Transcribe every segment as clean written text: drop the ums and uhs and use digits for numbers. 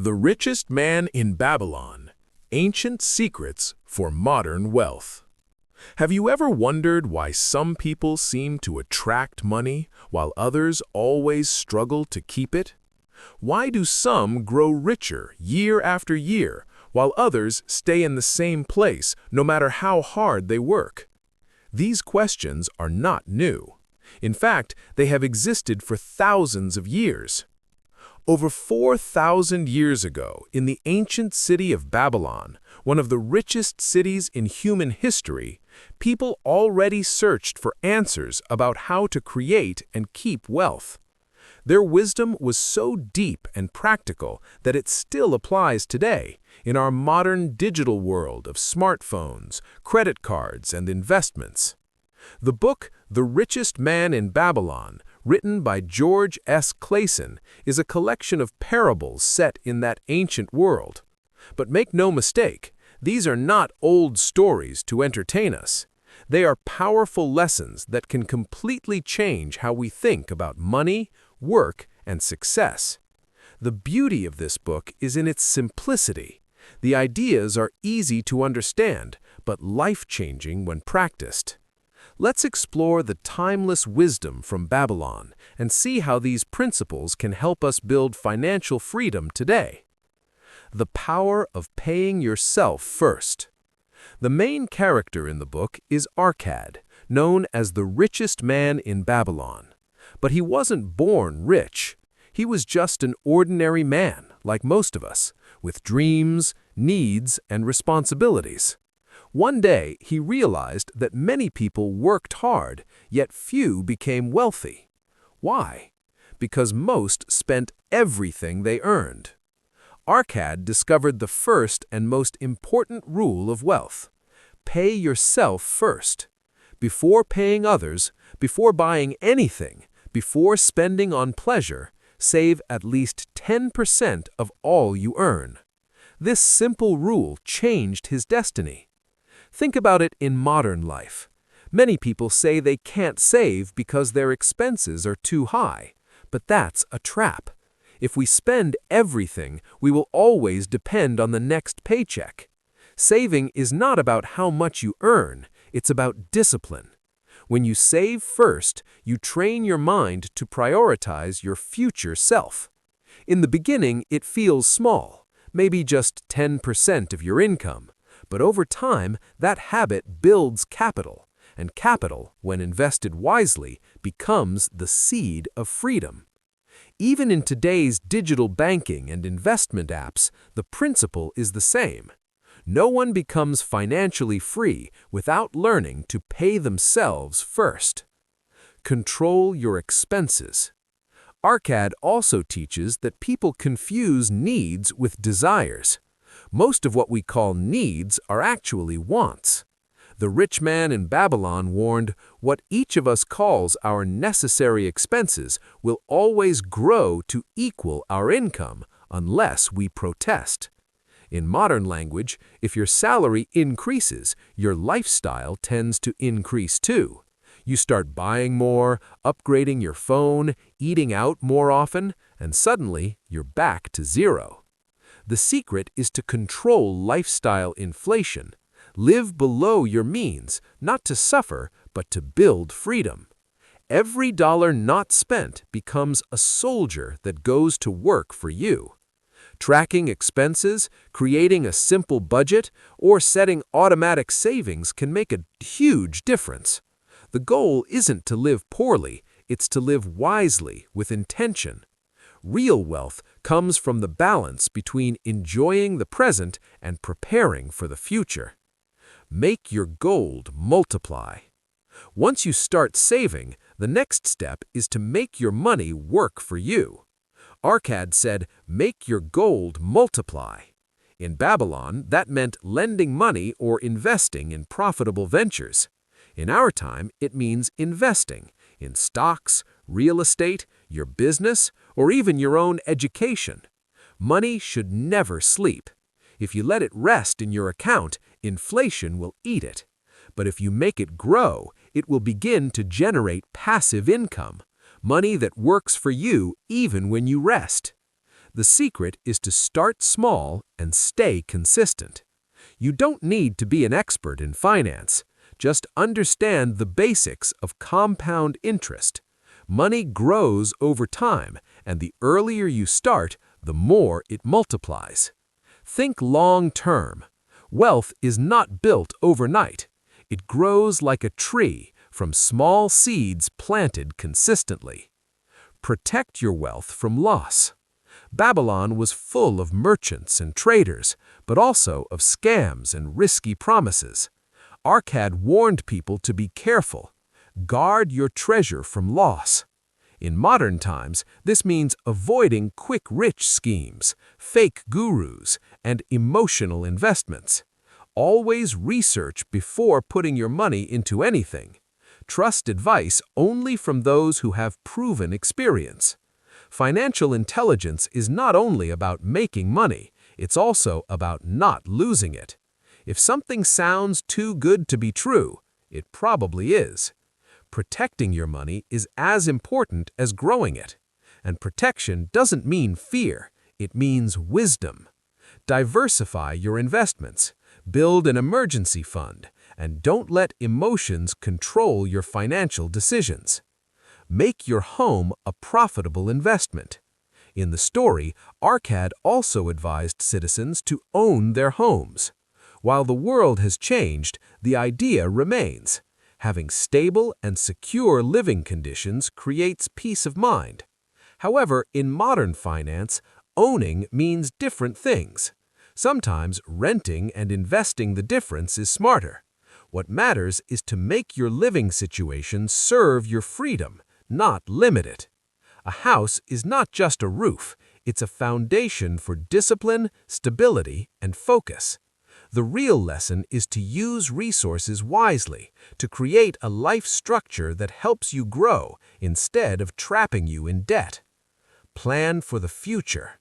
The Richest Man in Babylon: Ancient Secrets for Modern Wealth. Have you ever wondered why some people seem to attract money while others always struggle to keep it? Why do some grow richer year after year while others stay in the same place no matter how hard they work? These questions are not new. In fact, they have existed for thousands of years. Over 4,000 years ago, in the ancient city of Babylon, one of the richest cities in human history, people already searched for answers about how to create and keep wealth. Their wisdom was so deep and practical that it still applies today in our modern digital world of smartphones, credit cards, and investments. The book, The Richest Man in Babylon, written by George S. Clason, is a collection of parables set in that ancient world. But make no mistake, these are not old stories to entertain us. They are powerful lessons that can completely change how we think about money, work, and success. The beauty of this book is in its simplicity. The ideas are easy to understand, but life-changing when practiced. Let's explore the timeless wisdom from Babylon and see how these principles can help us build financial freedom today. The power of paying yourself first. The main character in the book is Arcad, known as the richest man in Babylon. But he wasn't born rich. He was just an ordinary man, like most of us, with dreams, needs, and responsibilities. One day, he realized that many people worked hard, yet few became wealthy. Why? Because most spent everything they earned. Arcad discovered the first and most important rule of wealth: pay yourself first. Before paying others, before buying anything, before spending on pleasure, save at least 10% of all you earn. This simple rule changed his destiny. Think about it in modern life. Many people say they can't save because their expenses are too high, but that's a trap. If we spend everything, we will always depend on the next paycheck. Saving is not about how much you earn, it's about discipline. When you save first, you train your mind to prioritize your future self. In the beginning, it feels small, maybe just 10% of your income. But over time, that habit builds capital, and capital, when invested wisely, becomes the seed of freedom. Even in today's digital banking and investment apps, the principle is the same. No one becomes financially free without learning to pay themselves first. Control your expenses. Arcad also teaches that people confuse needs with desires. Most of what we call needs are actually wants. The rich man in Babylon warned, what each of us calls our necessary expenses will always grow to equal our income unless we protest. In modern language, if your salary increases, your lifestyle tends to increase too. You start buying more, upgrading your phone, eating out more often, and suddenly you're back to zero. The secret is to control lifestyle inflation. Live below your means, not to suffer, but to build freedom. Every dollar not spent becomes a soldier that goes to work for you. Tracking expenses, creating a simple budget, or setting automatic savings can make a huge difference. The goal isn't to live poorly, it's to live wisely, with intention. Real wealth comes from the balance between enjoying the present and preparing for the future. Make your gold multiply. Once you start saving, the next step is to make your money work for you. Arcad said, make your gold multiply. In Babylon, that meant lending money or investing in profitable ventures. In our time, it means investing in stocks, real estate, your business, or even your own education. Money should never sleep. If you let it rest in your account, inflation will eat it. But if you make it grow, it will begin to generate passive income, money that works for you even when you rest. The secret is to start small and stay consistent. You don't need to be an expert in finance. Just understand the basics of compound interest. Money grows over time, and the earlier you start, the more it multiplies. Think long-term. Wealth is not built overnight. It grows like a tree from small seeds planted consistently. Protect your wealth from loss. Babylon was full of merchants and traders, but also of scams and risky promises. Arcad warned people to be careful. Guard your treasure from loss. In modern times, this means avoiding quick-rich schemes, fake gurus, and emotional investments. Always research before putting your money into anything. Trust advice only from those who have proven experience. Financial intelligence is not only about making money, it's also about not losing it. If something sounds too good to be true, it probably is. Protecting your money is as important as growing it. And protection doesn't mean fear, it means wisdom. Diversify your investments, build an emergency fund, and don't let emotions control your financial decisions. Make your home a profitable investment. In the story, Arcad also advised citizens to own their homes. While the world has changed, the idea remains. Having stable and secure living conditions creates peace of mind. However, in modern finance, owning means different things. Sometimes renting and investing the difference is smarter. What matters is to make your living situation serve your freedom, not limit it. A house is not just a roof, it's a foundation for discipline, stability, and focus. The real lesson is to use resources wisely, to create a life structure that helps you grow instead of trapping you in debt. Plan for the future.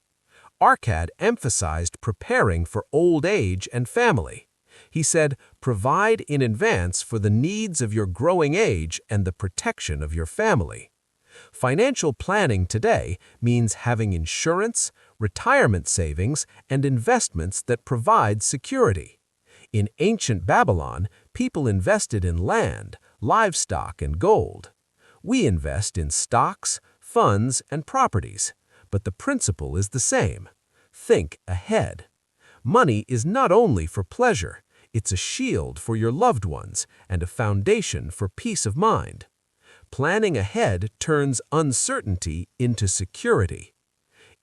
Arcad emphasized preparing for old age and family. He said, provide in advance for the needs of your growing age and the protection of your family. Financial planning today means having insurance, retirement savings, and investments that provide security. In ancient Babylon, people invested in land, livestock, and gold. We invest in stocks, funds, and properties, but the principle is the same. Think ahead. Money is not only for pleasure, it's a shield for your loved ones and a foundation for peace of mind. Planning ahead turns uncertainty into security.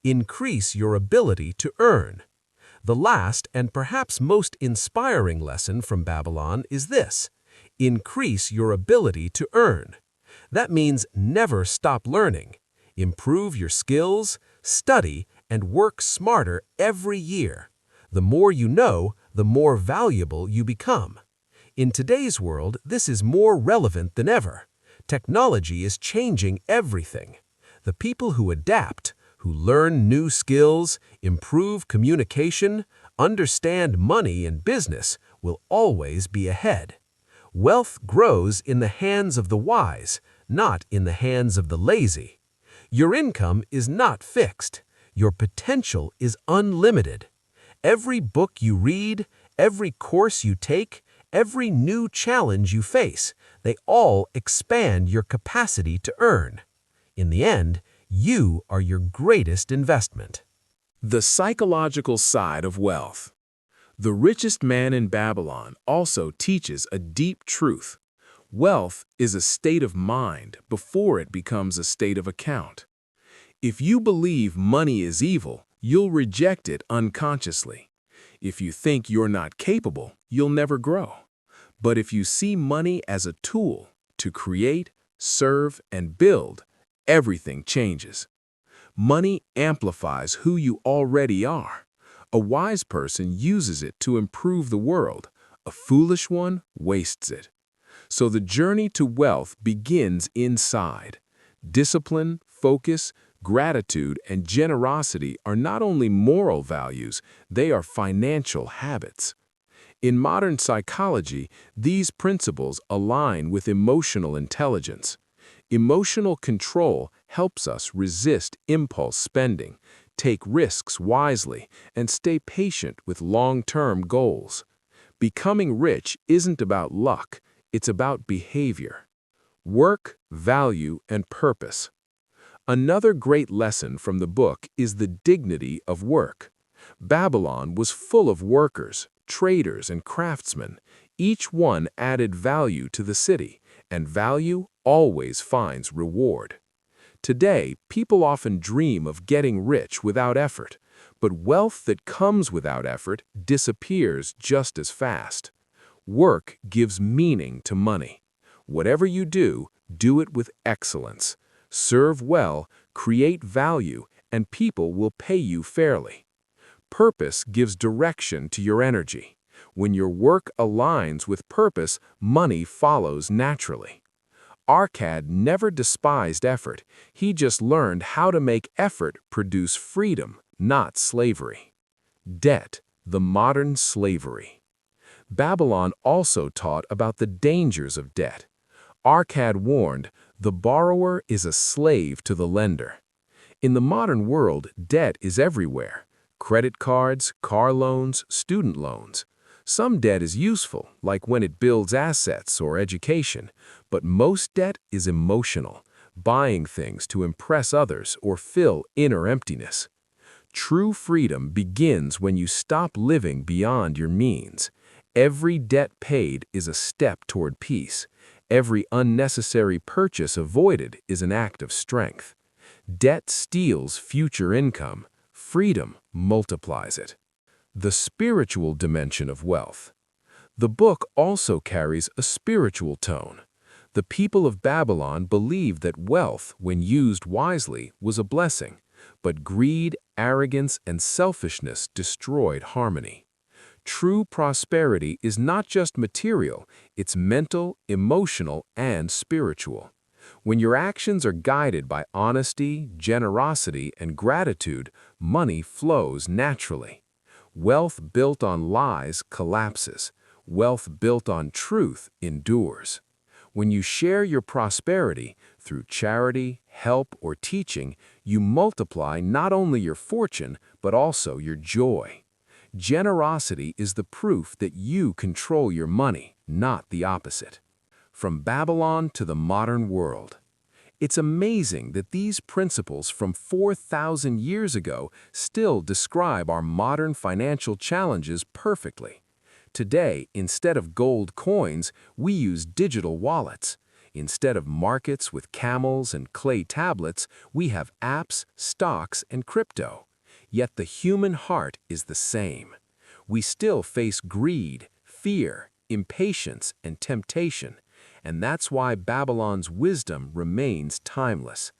Increase your ability to earn. The last and perhaps most inspiring lesson from Babylon is this: increase your ability to earn. That means never stop learning. Improve your skills, study, and work smarter every year. The more you know, the more valuable you become. In today's world, this is more relevant than ever. Technology is changing everything. The people who adapt, who learn new skills, improve communication, understand money and business, will always be ahead. Wealth grows in the hands of the wise, not in the hands of the lazy. Your income is not fixed. Your potential is unlimited. Every book you read, every course you take, every new challenge you face, they all expand your capacity to earn. In the end, you are your greatest investment. The psychological side of wealth. The Richest Man in Babylon also teaches a deep truth. Wealth is a state of mind before it becomes a state of account. If you believe money is evil, you'll reject it unconsciously. If you think you're not capable, you'll never grow. But if you see money as a tool to create, serve, and build, everything changes. Money amplifies who you already are. A wise person uses it to improve the world. A foolish one wastes it. So the journey to wealth begins inside. Discipline, focus, gratitude, and generosity are not only moral values, they are financial habits. In modern psychology, these principles align with emotional intelligence. Emotional control helps us resist impulse spending, Take risks wisely and stay patient with long-term goals. Becoming rich isn't about luck, it's about behavior. Work, value, and purpose. Another great lesson from the book is the dignity of work. Babylon was full of workers, traders, and craftsmen. Each one added value to the city, and value always finds reward. Today, people often dream of getting rich without effort, but wealth that comes without effort disappears just as fast. Work gives meaning to money. Whatever you do, do it with excellence. Serve well, create value, and people will pay you fairly. Purpose gives direction to your energy. When your work aligns with purpose, money follows naturally. Arcad never despised effort. He just learned how to make effort produce freedom, not slavery. Debt, the modern slavery. Babylon also taught about the dangers of debt. Arcad warned, the borrower is a slave to the lender. In the modern world, debt is everywhere. Credit cards, car loans, student loans. Some debt is useful, like when it builds assets or education, but most debt is emotional, buying things to impress others or fill inner emptiness. True freedom begins when you stop living beyond your means. Every debt paid is a step toward peace. Every unnecessary purchase avoided is an act of strength. Debt steals future income. Freedom multiplies it. The spiritual dimension of wealth. The book also carries a spiritual tone. The people of Babylon believed that wealth, when used wisely, was a blessing, but greed, arrogance, and selfishness destroyed harmony. True prosperity is not just material, it's mental, emotional, and spiritual. When your actions are guided by honesty, generosity, and gratitude, money flows naturally. Wealth built on lies collapses. Wealth built on truth endures. When you share your prosperity through charity, help, or teaching, you multiply not only your fortune, but also your joy. Generosity is the proof that you control your money, not the opposite. From Babylon to the modern world. It's amazing that these principles from 4,000 years ago still describe our modern financial challenges perfectly. Today, instead of gold coins, we use digital wallets. Instead of markets with camels and clay tablets, we have apps, stocks, and crypto. Yet the human heart is the same. We still face greed, fear, impatience, and temptation. And that's why Babylon's wisdom remains timeless.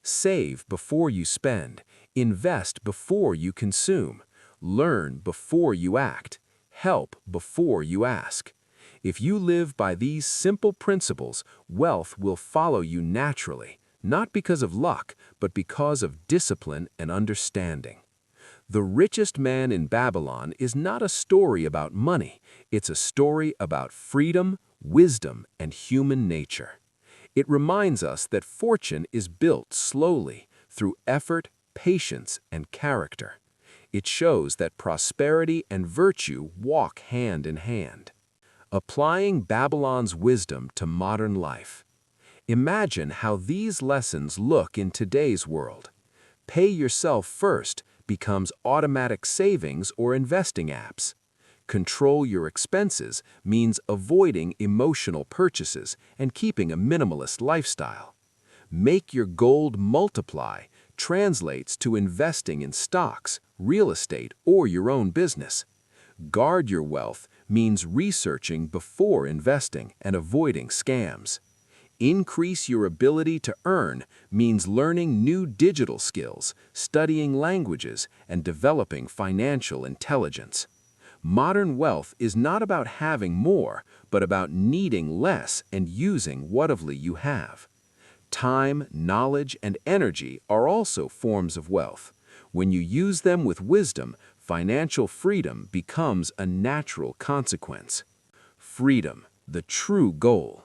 Save before you spend, invest before you consume, learn before you act, help before you ask. If you live by these simple principles, wealth will follow you naturally, not because of luck, but because of discipline and understanding. The Richest Man in Babylon is not a story about money, it's a story about freedom, wisdom, and human nature. It reminds us that fortune is built slowly, through effort, patience, and character. It shows that prosperity and virtue walk hand in hand. Applying Babylon's wisdom to modern life. Imagine how these lessons look in today's world. Pay yourself first becomes automatic savings or investing apps. Control your expenses means avoiding emotional purchases and keeping a minimalist lifestyle. Make your gold multiply translates to investing in stocks, real estate, or your own business. Guard your wealth means researching before investing and avoiding scams. Increase your ability to earn means learning new digital skills, studying languages, and developing financial intelligence. Modern wealth is not about having more, but about needing less and using whatever you have. Time, knowledge, and energy are also forms of wealth. When you use them with wisdom, financial freedom becomes a natural consequence. Freedom, the true goal.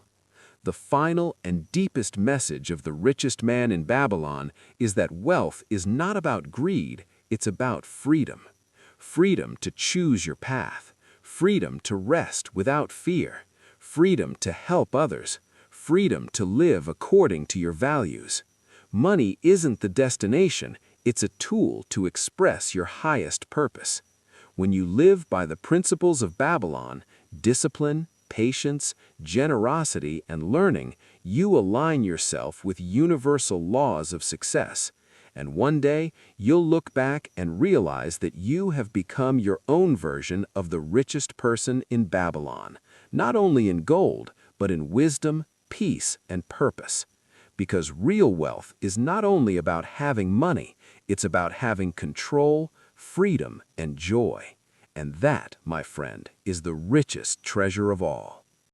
The final and deepest message of The Richest Man in Babylon is that wealth is not about greed, It's about freedom. Freedom to choose your path. Freedom to rest without fear. Freedom to help others. Freedom to live according to your values. Money isn't the destination, it's a tool to express your highest purpose. When you live by the principles of Babylon, discipline, patience, generosity, and learning, you align yourself with universal laws of success. And one day, you'll look back and realize that you have become your own version of the richest person in Babylon, not only in gold, but in wisdom, peace, and purpose. Because real wealth is not only about having money, it's about having control, freedom, and joy. And that, my friend, is the richest treasure of all.